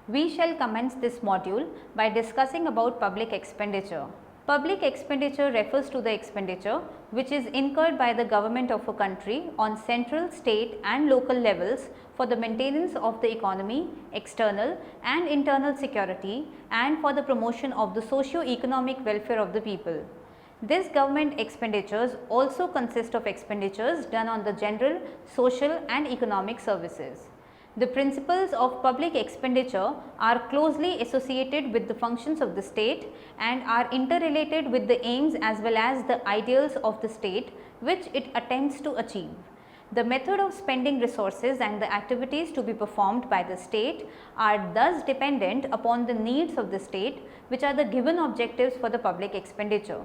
We shall commence this module by discussing about public expenditure. Public expenditure refers to the expenditure which is incurred by the government of a country on central, state and local levels for the maintenance of the economy, external and internal security, and for the promotion of the socio-economic welfare of the people. These government expenditures also consist of expenditures done on the general, social and economic services. The principles of public expenditure are closely associated with the functions of the state and are interrelated with the aims as well as the ideals of the state which it attempts to achieve. The method of spending resources and the activities to be performed by the state are thus dependent upon the needs of the state, which are the given objectives for the public expenditure.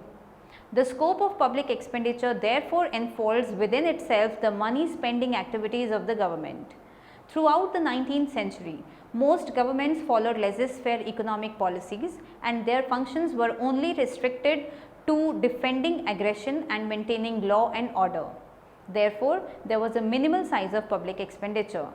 The scope of public expenditure therefore enfolds within itself the money spending activities of the government. Throughout the 19th century, most governments followed laissez-faire economic policies and their functions were only restricted to defending aggression and maintaining law and order. Therefore, there was a minimal size of public expenditure.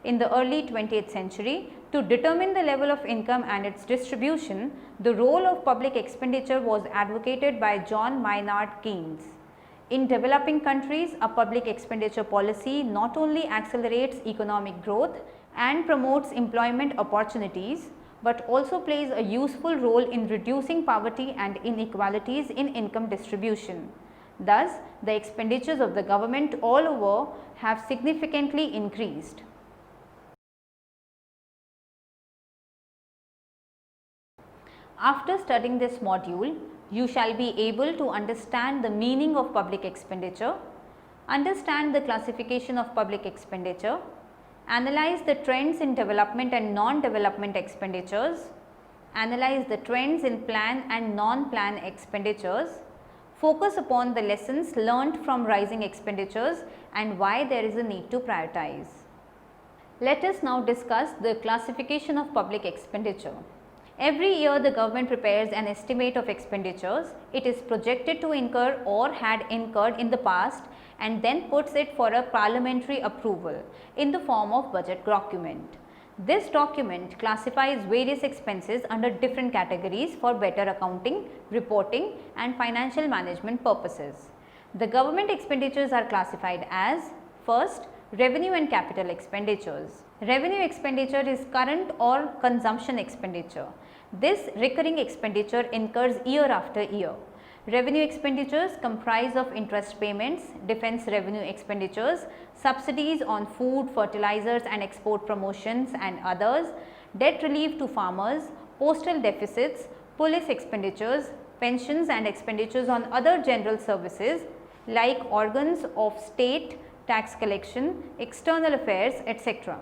In the early 20th century, to determine the level of income and its distribution, the role of public expenditure was advocated by John Maynard Keynes. In developing countries, a public expenditure policy not only accelerates economic growth and promotes employment opportunities, but also plays a useful role in reducing poverty and inequalities in income distribution. Thus, the expenditures of the government all over have significantly increased. After studying this module, you shall be able to understand the meaning of public expenditure, understand the classification of public expenditure, analyze the trends in development and non-development expenditures, analyze the trends in plan and non-plan expenditures, focus upon the lessons learnt from rising expenditures and why there is a need to prioritize. Let us now discuss the classification of public expenditure. Every year the government prepares an estimate of expenditures it is projected to incur or had incurred in the past and then puts it for a parliamentary approval in the form of budget document. This document classifies various expenses under different categories for better accounting, reporting and financial management purposes. The government expenditures are classified as: first, revenue and capital expenditures. Revenue expenditure is current or consumption expenditure. This recurring expenditure incurs year after year. Revenue expenditures comprise of interest payments, defense revenue expenditures, subsidies on food, fertilizers and export promotions and others, debt relief to farmers, postal deficits, police expenditures, pensions and expenditures on other general services like organs of state, tax collection, external affairs, etc.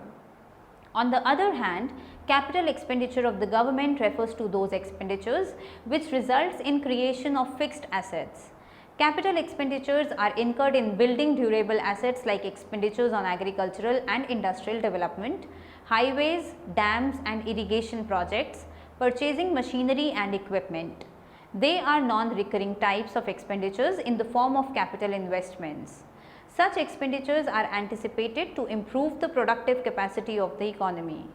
On the other hand, capital expenditure of the government refers to those expenditures which results in creation of fixed assets. Capital expenditures are incurred in building durable assets like expenditures on agricultural and industrial development, highways, dams and irrigation projects, purchasing machinery and equipment. They are non-recurring types of expenditures in the form of capital investments. Such expenditures are anticipated to improve the productive capacity of the economy.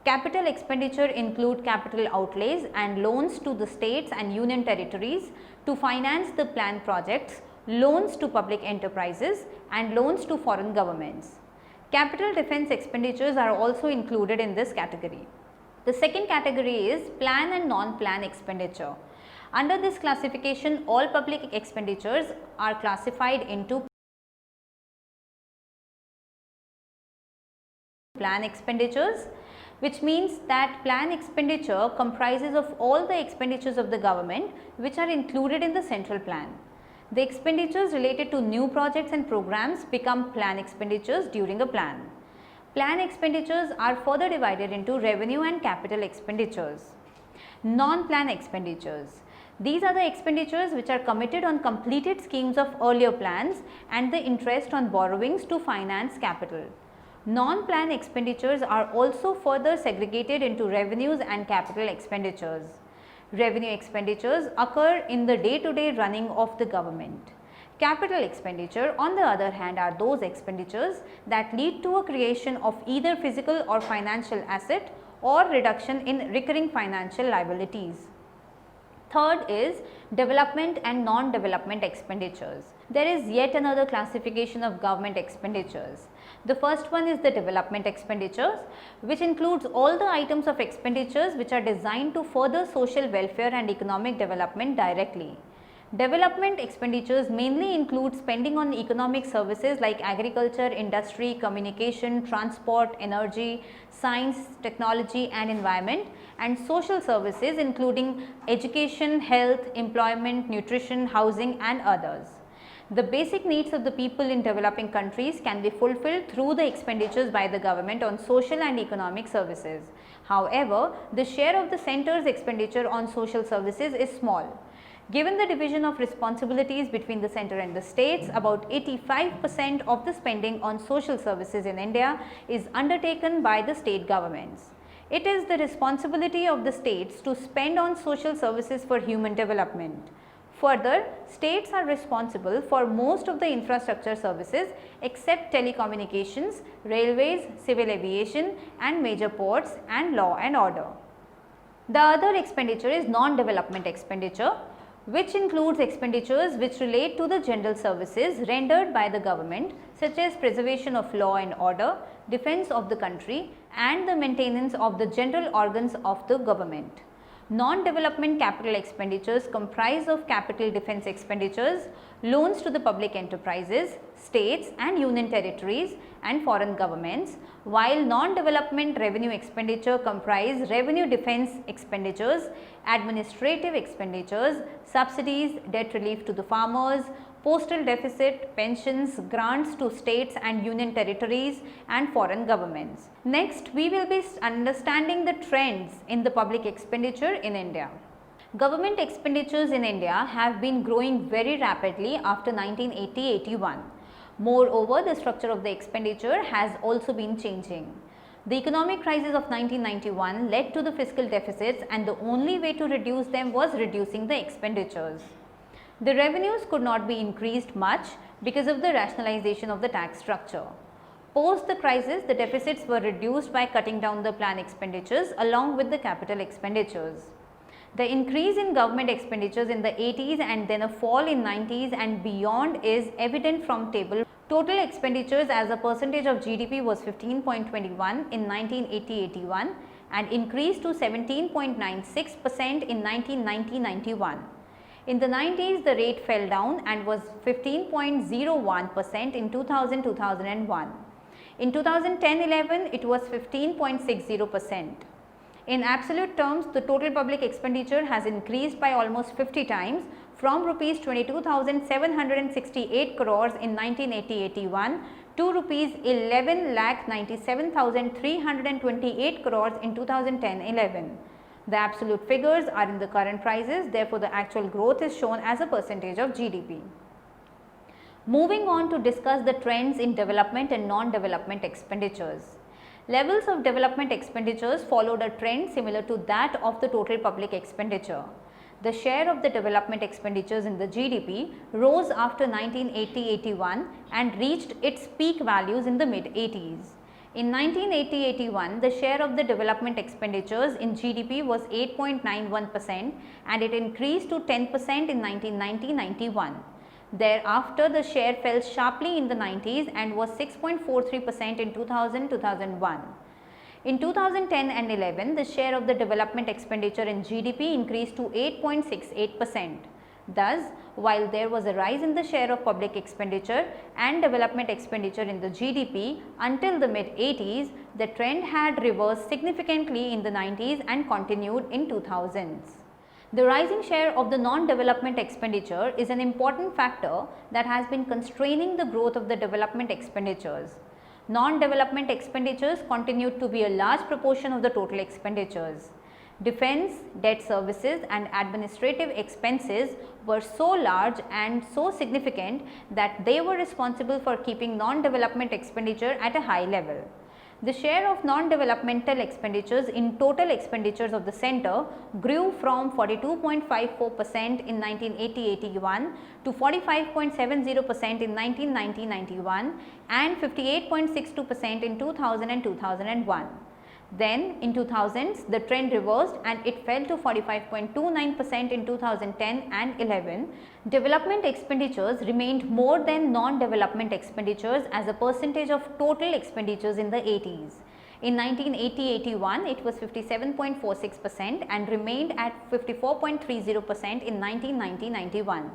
Capital expenditure include capital outlays and loans to the states and union territories to finance the planned projects, loans to public enterprises and loans to foreign governments. Capital defense expenditures are also included in this category. The second category is plan and non-plan expenditure. Under this classification, all public expenditures are classified into plan expenditures, which means that plan expenditure comprises of all the expenditures of the government which are included in the central plan. The expenditures related to new projects and programs become plan expenditures during a plan. Plan expenditures are further divided into revenue and capital expenditures. Non-plan expenditures. These are the expenditures which are committed on completed schemes of earlier plans and the interest on borrowings to finance capital. Non-plan expenditures are also further segregated into revenues and capital expenditures. Revenue expenditures occur in the day-to-day running of the government. Capital expenditure, on the other hand, are those expenditures that lead to a creation of either physical or financial asset or reduction in recurring financial liabilities. Third is development and non-development expenditures. There is yet another classification of government expenditures. The first one is the development expenditures, which includes all the items of expenditures which are designed to further social welfare and economic development directly. Development expenditures mainly include spending on economic services like agriculture, industry, communication, transport, energy, science, technology and environment, and social services including education, health, employment, nutrition, housing and others. The basic needs of the people in developing countries can be fulfilled through the expenditures by the government on social and economic services. However, the share of the centre's expenditure on social services is small. Given the division of responsibilities between the centre and the states, about 85% of the spending on social services in India is undertaken by the state governments. It is the responsibility of the states to spend on social services for human development. Further, states are responsible for most of the infrastructure services except telecommunications, railways, civil aviation and major ports and law and order. The other expenditure is non-development expenditure, which includes expenditures which relate to the general services rendered by the government such as preservation of law and order, defense of the country and the maintenance of the general organs of the government. Non-development capital expenditures comprise of capital defense expenditures, loans to the public enterprises, states and union territories and foreign governments, while non-development revenue expenditure comprise revenue defense expenditures, administrative expenditures, subsidies, debt relief to the farmers, postal deficit, pensions, grants to states and union territories and foreign governments. Next, we will be understanding the trends in the public expenditure in India. Government expenditures in India have been growing very rapidly after 1980-81. Moreover, the structure of the expenditure has also been changing. The economic crisis of 1991 led to the fiscal deficits and the only way to reduce them was reducing the expenditures. The revenues could not be increased much because of the rationalization of the tax structure. Post the crisis, the deficits were reduced by cutting down the planned expenditures along with the capital expenditures. The increase in government expenditures in the 80s and then a fall in 90s and beyond is evident from table. Total expenditures as a percentage of GDP was 15.21 in 1980-81 and increased to 17.96% in 1990-91. In the 90s, the rate fell down and was 15.01% in 2000-2001. In 2010-11, it was 15.60%. In absolute terms, the total public expenditure has increased by almost 50 times from rupees 22,768 crores in 1980-81 to rupees 11,97,328 crores in 2010-11. The absolute figures are in the current prices, therefore the actual growth is shown as a percentage of GDP. Moving on to discuss the trends in development and non-development expenditures. Levels of development expenditures followed a trend similar to that of the total public expenditure. The share of the development expenditures in the GDP rose after 1980-81 and reached its peak values in the mid-80s. In 1980-81, the share of the development expenditures in GDP was 8.91% and it increased to 10% in 1990-91. Thereafter, the share fell sharply in the 90s and was 6.43% in 2000-2001. In 2010 and 11, the share of the development expenditure in GDP increased to 8.68%. Thus, while there was a rise in the share of public expenditure and development expenditure in the GDP until the mid-80s, the trend had reversed significantly in the 90s and continued in 2000s. The rising share of the non-development expenditure is an important factor that has been constraining the growth of the development expenditures. Non-development expenditures continued to be a large proportion of the total expenditures. Defense, debt services and administrative expenses were so large and so significant that they were responsible for keeping non-development expenditure at a high level. The share of non-developmental expenditures in total expenditures of the centre grew from 42.54% in 1980-81 to 45.70% in 1990-91 and 58.62% in 2000 and 2001. Then in 2000s, the trend reversed and it fell to 45.29% in 2010 and 11. Development expenditures remained more than non-development expenditures as a percentage of total expenditures in the 80s. In 1980-81, it was 57.46% and remained at 54.30% in 1990-91.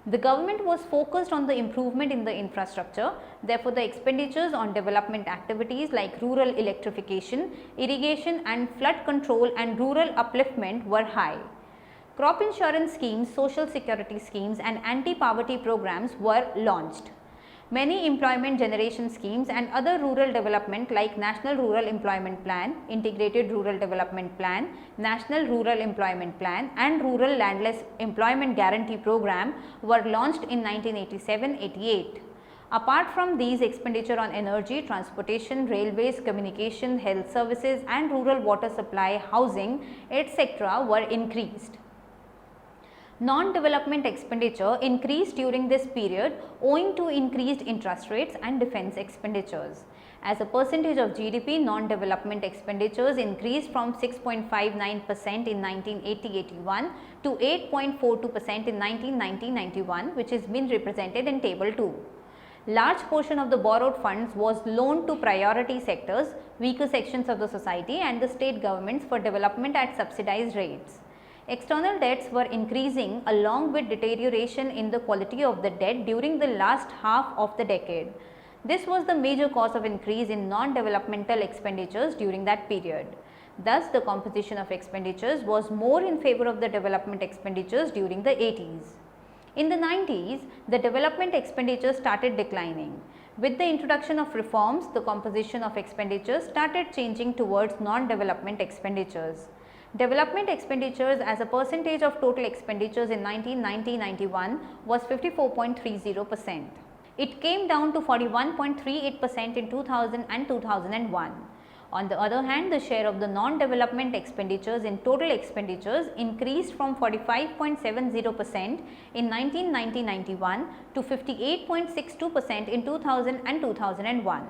The government was focused on the improvement in the infrastructure, therefore the expenditures on development activities like rural electrification, irrigation and flood control and rural upliftment were high. Crop insurance schemes, social security schemes and anti-poverty programs were launched. Many employment generation schemes and other rural development like National Rural Employment Plan, Integrated Rural Development Plan, National Rural Employment Plan and Rural Landless Employment Guarantee Program were launched in 1987-88. Apart from these, expenditure on energy, transportation, railways, communication, health services and rural water supply, housing, etc. were increased. Non-development expenditure increased during this period owing to increased interest rates and defense expenditures. As a percentage of GDP, non-development expenditures increased from 6.59% in 1980-81 to 8.42% in 1990-91, which has been represented in table 2. Large portion of the borrowed funds was loaned to priority sectors, weaker sections of the society and the state governments for development at subsidized rates. External debts were increasing along with deterioration in the quality of the debt during the last half of the decade. This was the major cause of increase in non-developmental expenditures during that period. Thus, the composition of expenditures was more in favor of the development expenditures during the 80s. In the 90s, the development expenditures started declining. With the introduction of reforms, the composition of expenditures started changing towards non-development expenditures. Development expenditures as a percentage of total expenditures in 1990-91 was 54.30%. It came down to 41.38% in 2000 and 2001. On the other hand, the share of the non-development expenditures in total expenditures increased from 45.70% in 1990-91 to 58.62% in 2000 and 2001.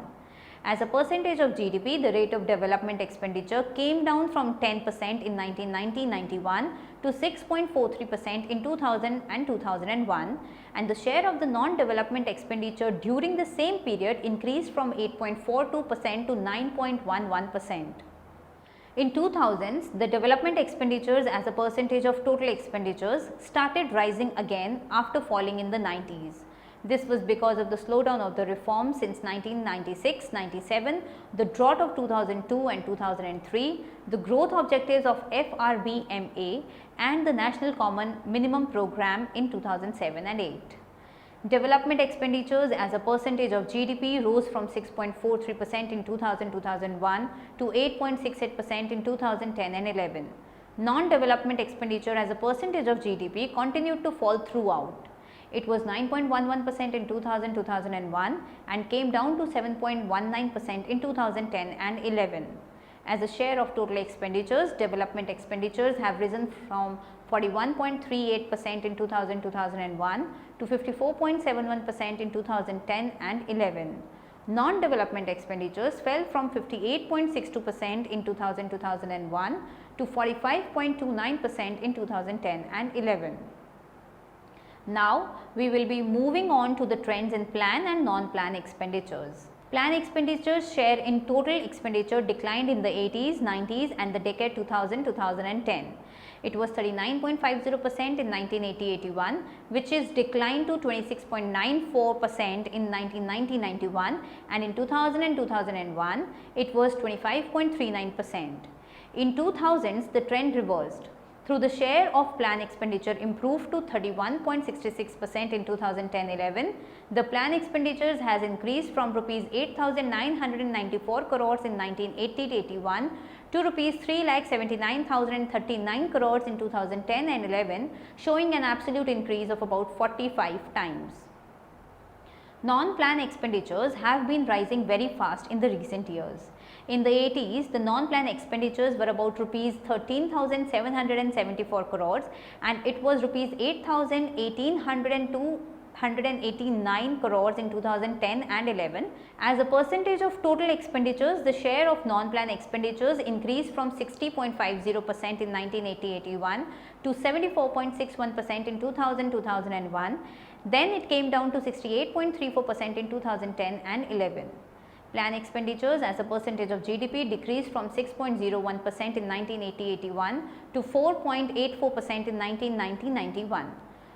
As a percentage of GDP, the rate of development expenditure came down from 10% in 1990-91 to 6.43% in 2000 and 2001, and the share of the non-development expenditure during the same period increased from 8.42% to 9.11%. In 2000s, the development expenditures as a percentage of total expenditures started rising again after falling in the 90s. This was because of the slowdown of the reforms since 1996-97, the drought of 2002 and 2003, the growth objectives of FRBMA and the National Common Minimum Program in 2007 and 8. Development expenditures as a percentage of GDP rose from 6.43% in 2000-2001 to 8.68% in 2010 and 11. Non-development expenditure as a percentage of GDP continued to fall throughout. It was 9.11% in 2000-2001 and came down to 7.19% in 2010 and 11. As a share of total expenditures, development expenditures have risen from 41.38% in 2000-2001 to 54.71% in 2010 and 11. Non-development expenditures fell from 58.62% in 2000-2001 to 45.29% in 2010 and 11. Now, we will be moving on to the trends in plan and non-plan expenditures. Plan expenditures share in total expenditure declined in the 80s, 90s and the decade 2000-2010. It was 39.50% in 1980-81, which is declined to 26.94% in 1990-91, and in 2000 and 2001, it was 25.39%. In 2000s, the trend reversed. Through the share of plan expenditure improved to 31.66% in 2010-11, the plan expenditures has increased from rupees 8,994 crores in 1980-81 to rupees 3,79,039 crores in 2010 and 11, showing an absolute increase of about 45 times. Non-plan expenditures have been rising very fast in the recent years. In the 80s, the non-plan expenditures were about rupees 13,774 crores and it was rupees 8,1802 189 crores in 2010 and 11. As a percentage of total expenditures, the share of non-plan expenditures increased from 60.50% in 1980-81 to 74.61% in 2000-2001. Then it came down to 68.34% in 2010 and 11. Plan expenditures as a percentage of GDP decreased from 6.01% in 1980-81 to 4.84% in 1990-91.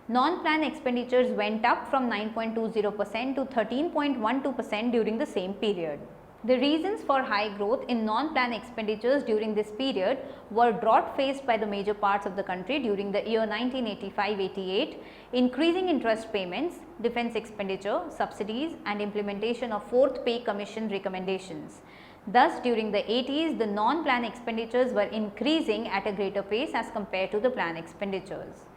Non-plan expenditures went up from 9.20% to 13.12% during the same period. The reasons for high growth in non-plan expenditures during this period were drought faced by the major parts of the country during the year 1985-88, increasing interest payments, defense expenditure, subsidies and implementation of 4th pay commission recommendations. Thus, during the 80s, the non-plan expenditures were increasing at a greater pace as compared to the plan expenditures.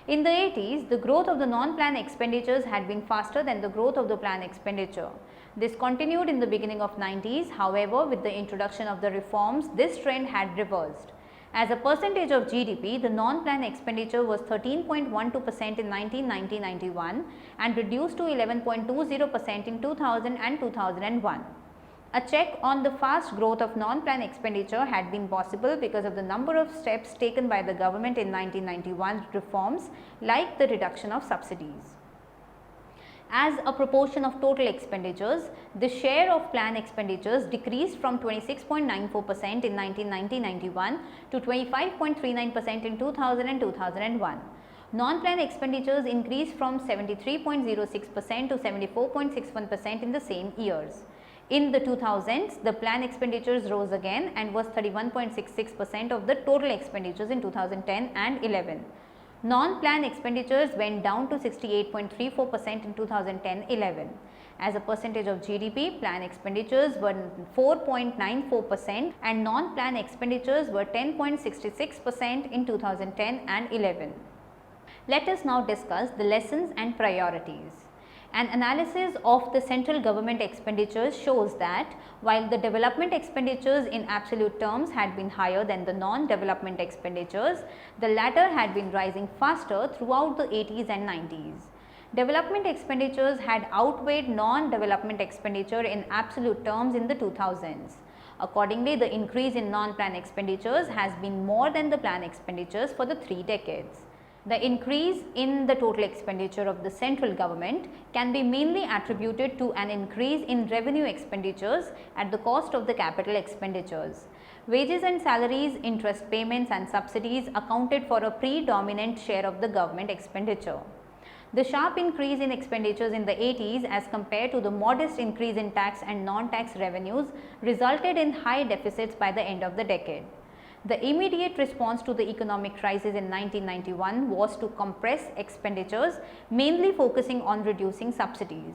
In the 80s, the growth of the non-plan expenditures had been faster than the growth of the plan expenditure. This continued in the beginning of 90s, however, with the introduction of the reforms, this trend had reversed. As a percentage of GDP, the non-plan expenditure was 13.12% in 1990-91 and reduced to 11.20% in 2000 and 2001. A check on the fast growth of non-plan expenditure had been possible because of the number of steps taken by the government in 1991 reforms like the reduction of subsidies. As a proportion of total expenditures, the share of plan expenditures decreased from 26.94% in 1990-91 to 25.39% in 2000 and 2001. Non-plan expenditures increased from 73.06% to 74.61% in the same years. In the 2000s, the plan expenditures rose again and was 31.66% of the total expenditures in 2010 and 11. Non-plan expenditures went down to 68.34% in 2010-11. As a percentage of GDP, plan expenditures were 4.94% and non-plan expenditures were 10.66% in 2010 and 11. Let us now discuss the lessons and priorities. An analysis of the central government expenditures shows that while the development expenditures in absolute terms had been higher than the non-development expenditures, the latter had been rising faster throughout the 80s and 90s. Development expenditures had outweighed non-development expenditure in absolute terms in the 2000s. Accordingly, the increase in non-plan expenditures has been more than the plan expenditures for the 3 decades. The increase in the total expenditure of the central government can be mainly attributed to an increase in revenue expenditures at the cost of the capital expenditures. Wages and salaries, interest payments and subsidies accounted for a predominant share of the government expenditure. The sharp increase in expenditures in the 80s as compared to the modest increase in tax and non-tax revenues resulted in high deficits by the end of the decade. The immediate response to the economic crisis in 1991 was to compress expenditures, mainly focusing on reducing subsidies.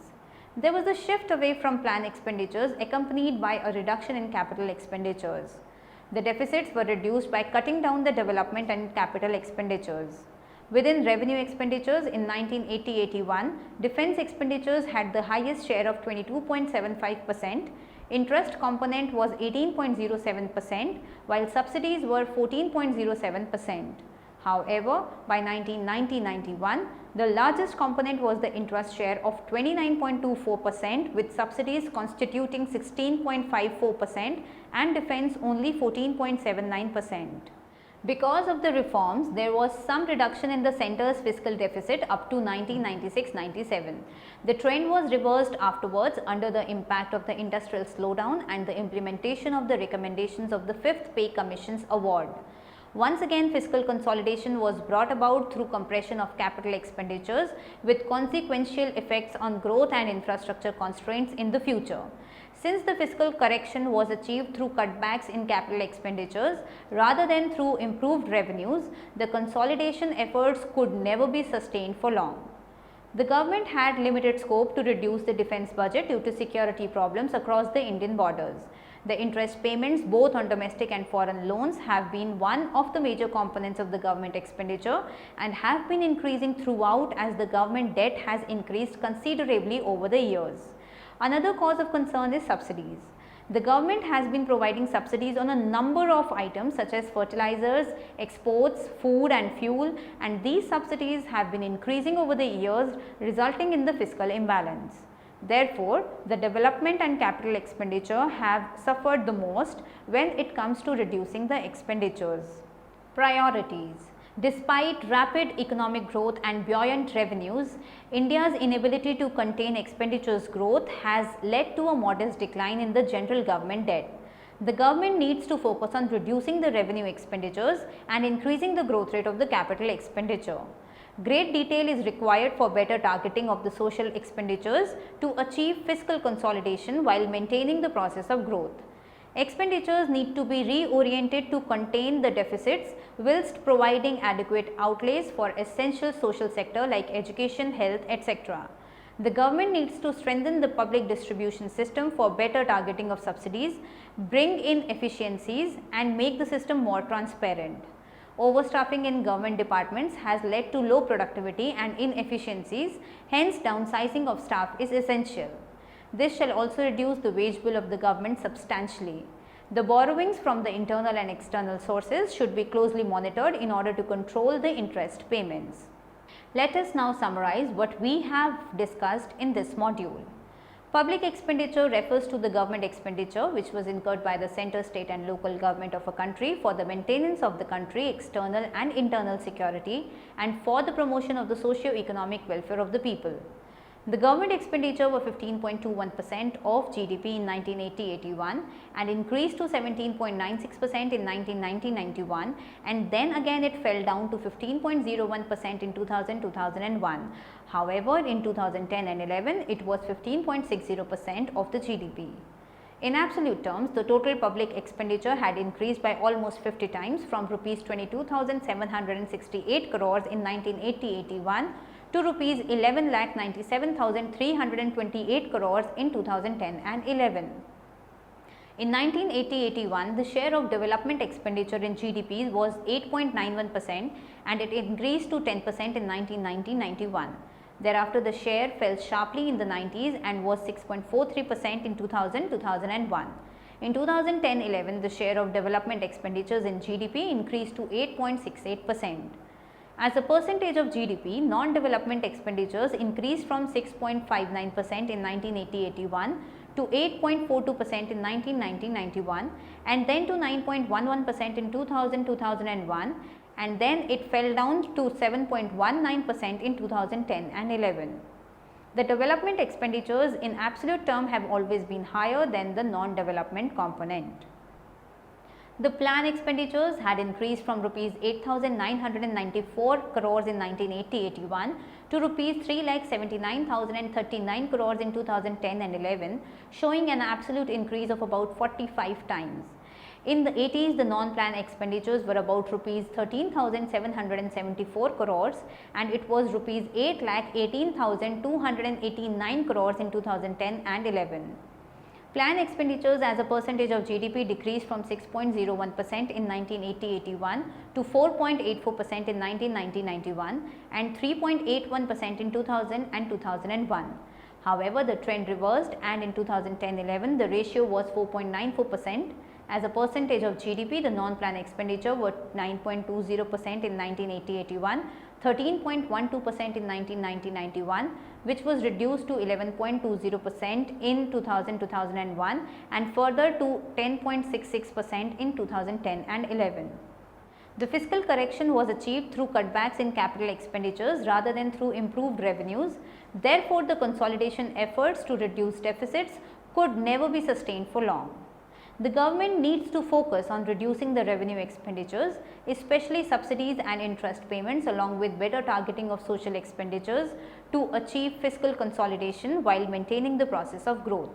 There was a shift away from plan expenditures accompanied by a reduction in capital expenditures. The deficits were reduced by cutting down the development and capital expenditures. Within revenue expenditures in 1980-81, defense expenditures had the highest share of 22.75%. Interest component was 18.07%, while subsidies were 14.07%. However, by 1990-91, the largest component was the interest share of 29.24%, with subsidies constituting 16.54% and defense only 14.79%. Because of the reforms, there was some reduction in the centre's fiscal deficit up to 1996-97. The trend was reversed afterwards under the impact of the industrial slowdown and the implementation of the recommendations of the 5th Pay Commission's award. Once again, fiscal consolidation was brought about through compression of capital expenditures with consequential effects on growth and infrastructure constraints in the future. Since the fiscal correction was achieved through cutbacks in capital expenditures rather than through improved revenues, the consolidation efforts could never be sustained for long. The government had limited scope to reduce the defense budget due to security problems across the Indian borders. The interest payments both on domestic and foreign loans have been one of the major components of the government expenditure and have been increasing throughout as the government debt has increased considerably over the years. Another cause of concern is subsidies. The government has been providing subsidies on a number of items such as fertilizers, exports, food and fuel, and these subsidies have been increasing over the years, resulting in the fiscal imbalance. Therefore, the development and capital expenditure have suffered the most when it comes to reducing the expenditures. Priorities. Despite rapid economic growth and buoyant revenues, India's inability to contain expenditures growth has led to a modest decline in the general government debt. The government needs to focus on reducing the revenue expenditures and increasing the growth rate of the capital expenditure. Great detail is required for better targeting of the social expenditures to achieve fiscal consolidation while maintaining the process of growth. Expenditures need to be reoriented to contain the deficits whilst providing adequate outlays for essential social sector like education, health, etc. The government needs to strengthen the public distribution system for better targeting of subsidies, bring in efficiencies and make the system more transparent. Overstaffing in government departments has led to low productivity and inefficiencies, hence downsizing of staff is essential. This shall also reduce the wage bill of the government substantially. The borrowings from the internal and external sources should be closely monitored in order to control the interest payments. Let us now summarize what we have discussed in this module. Public expenditure refers to the government expenditure which was incurred by the center, state and local government of a country for the maintenance of the country external and internal security and for the promotion of the socio-economic welfare of the people. The government expenditure were 15.21% of GDP in 1980-81 and increased to 17.96% in 1990-91 and then again it fell down to 15.01% in 2000-2001. However, in 2010 and 11 it was 15.60% of the GDP. In absolute terms, the total public expenditure had increased by almost 50 times from rupees 22,768 crores in 1980-81 to rupees 11,97,328 crores in 2010 and 11. In 1980-81, the share of development expenditure in GDP was 8.91% and it increased to 10% in 1990-91. Thereafter, the share fell sharply in the 90s and was 6.43% in 2000-2001. In 2010-11, the share of development expenditures in GDP increased to 8.68%. As a percentage of GDP, non-development expenditures increased from 6.59% in 1980-81 to 8.42% in 1990-91 and then to 9.11% in 2000-2001 and then it fell down to 7.19% in 2010 and 11. The development expenditures in absolute term have always been higher than the non-development component. The plan expenditures had increased from rupees 8,994 crores in 1980-81 to rupees 3,79,039 crores in 2010 and 11, showing an absolute increase of about 45 times. In the 80s, the non-plan expenditures were about rupees 13,774 crores and it was rupees 8,18,289 crores in 2010 and 11. Plan expenditures as a percentage of GDP decreased from 6.01% in 1980-81 to 4.84% in 1990-91 and 3.81% in 2000 and 2001. However, the trend reversed and in 2010-11 the ratio was 4.94%. As a percentage of GDP, the non-plan expenditure were 9.20% in 1980-81, 13.12% in 1990-91, which was reduced to 11.20% in 2000-2001 and further to 10.66% in 2010 and 11. The fiscal correction was achieved through cutbacks in capital expenditures rather than through improved revenues. Therefore, the consolidation efforts to reduce deficits could never be sustained for long. The government needs to focus on reducing the revenue expenditures, especially subsidies and interest payments, along with better targeting of social expenditures to achieve fiscal consolidation while maintaining the process of growth.